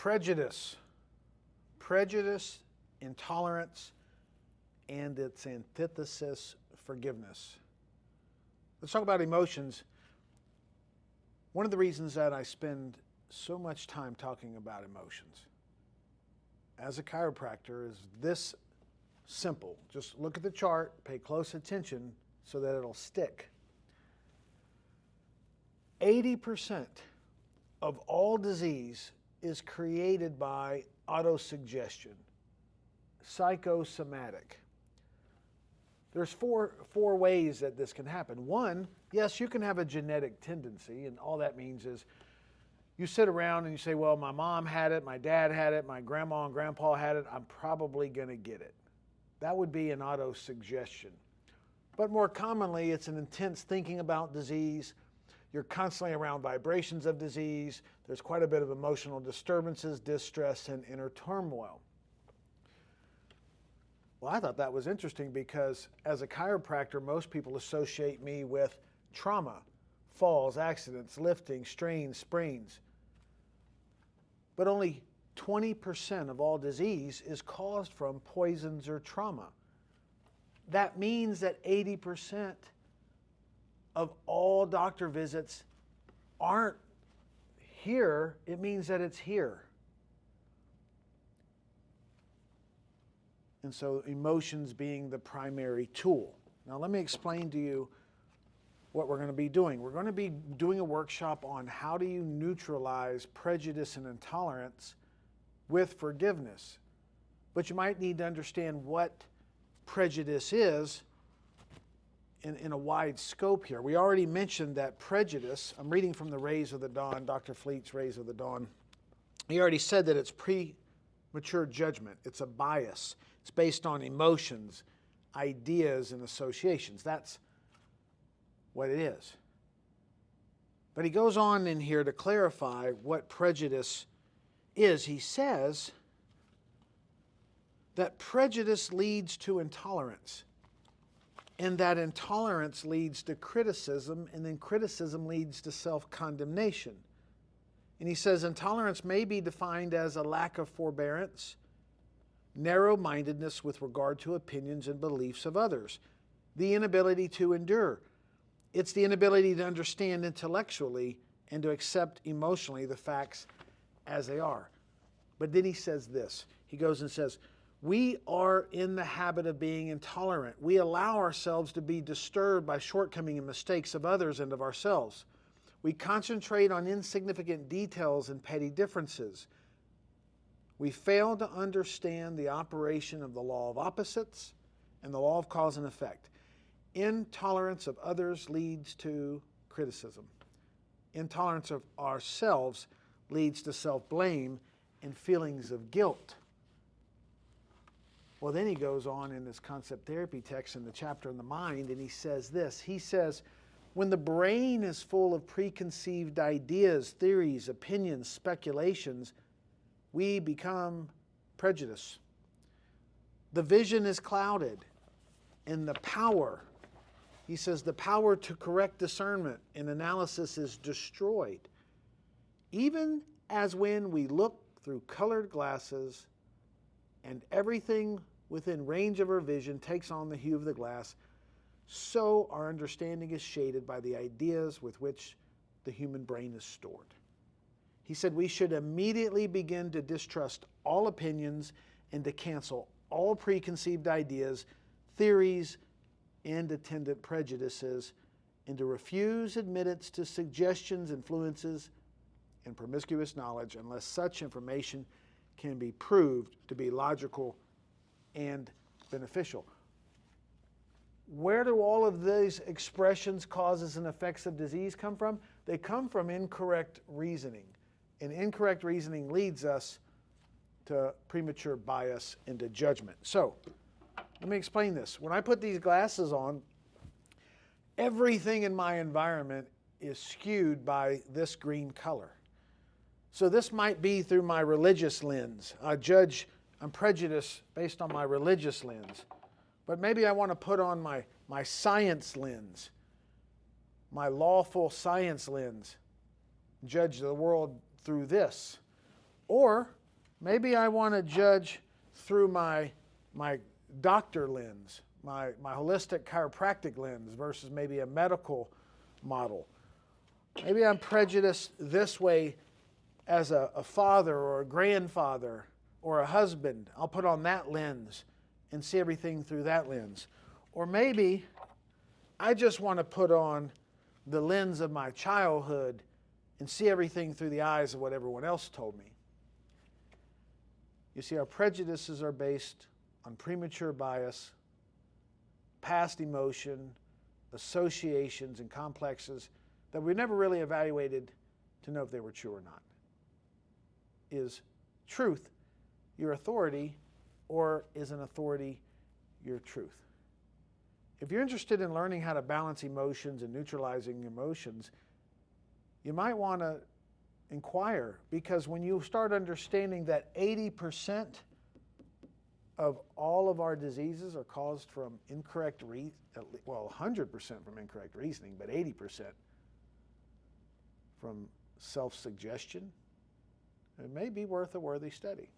Prejudice. Prejudice, intolerance, and its antithesis, forgiveness. Let's talk about emotions. One of the reasons that I spend so much time talking about emotions as a chiropractor is this simple. Just look at the chart, pay close attention so that it'll stick. 80% of all disease is created by autosuggestion, psychosomatic. There's four ways that this can happen. One, yes, you can have a genetic tendency, and all that means is you sit around and you say, well, my mom had it, my dad had it, my grandma and grandpa had it, I'm probably going to get it. That would be an autosuggestion. But more commonly, it's an intense thinking about disease. You're constantly around vibrations of disease. There's quite a bit of emotional disturbances, distress, and inner turmoil. Well, I thought that was interesting because as a chiropractor, most people associate me with trauma, falls, accidents, lifting, strains, sprains. But only 20% of all disease is caused from poisons or trauma. That means that 80% of all doctor visits aren't here. It means that it's here. And so emotions being the primary tool. Now let me explain to you what we're going to be doing. We're going to be doing a workshop on how do you neutralize prejudice and intolerance with forgiveness. But you might need to understand what prejudice is in a wide scope here. We already mentioned that prejudice, I'm reading from the Rays of the Dawn, Dr. Fleet's Rays of the Dawn. He already said that it's premature judgment. It's a bias. It's based on emotions, ideas, and associations. That's what it is. But he goes on in here to clarify what prejudice is. He says that prejudice leads to intolerance, and that intolerance leads to criticism, and then criticism leads to self-condemnation. And he says intolerance may be defined as a lack of forbearance, narrow-mindedness with regard to opinions and beliefs of others, the inability to endure. It's the inability to understand intellectually and to accept emotionally the facts as they are. But then he says this. He goes and says, we are in the habit of being intolerant. We allow ourselves to be disturbed by shortcomings and mistakes of others and of ourselves. We concentrate on insignificant details and petty differences. We fail to understand the operation of the law of opposites and the law of cause and effect. Intolerance of others leads to criticism. Intolerance of ourselves leads to self-blame and feelings of guilt. Well, then he goes on in this concept therapy text in the chapter on the mind, and he says this. He says, when the brain is full of preconceived ideas, theories, opinions, speculations, we become prejudiced. The vision is clouded, and the power, he says, the power to correct discernment and analysis is destroyed. Even as when we look through colored glasses and everything within range of our vision takes on the hue of the glass, so our understanding is shaded by the ideas with which the human brain is stored. He said we should immediately begin to distrust all opinions and to cancel all preconceived ideas, theories, and attendant prejudices, and to refuse admittance to suggestions, influences, and promiscuous knowledge unless such information can be proved to be logical and beneficial. Where do all of these expressions, causes, and effects of disease come from? They come from incorrect reasoning. And incorrect reasoning leads us to premature bias and to judgment. So, let me explain this. When I put these glasses on, everything in my environment is skewed by this green color. So this might be through my religious lens. I'm prejudiced based on my religious lens. But maybe I want to put on my science lens, my lawful science lens, judge the world through this. Or Maybe I want to judge through my doctor lens, my holistic chiropractic lens versus maybe a medical model. Maybe I'm prejudiced this way as a father or a grandfather or a husband. I'll put on that lens and see everything through that lens. Or maybe I just want to put on the lens of my childhood and see everything through the eyes of what everyone else told me. You see, our prejudices are based on premature bias, past emotion, associations, and complexes that we never really evaluated to know if they were true or not. Is truth your authority, or is an authority your truth? If you're interested in learning how to balance emotions and neutralizing emotions, you might want to inquire, because when you start understanding that 80% of all of our diseases are caused from incorrect reasoning, well, 100% from incorrect reasoning, but 80% from self-suggestion, it may be worth a worthy study.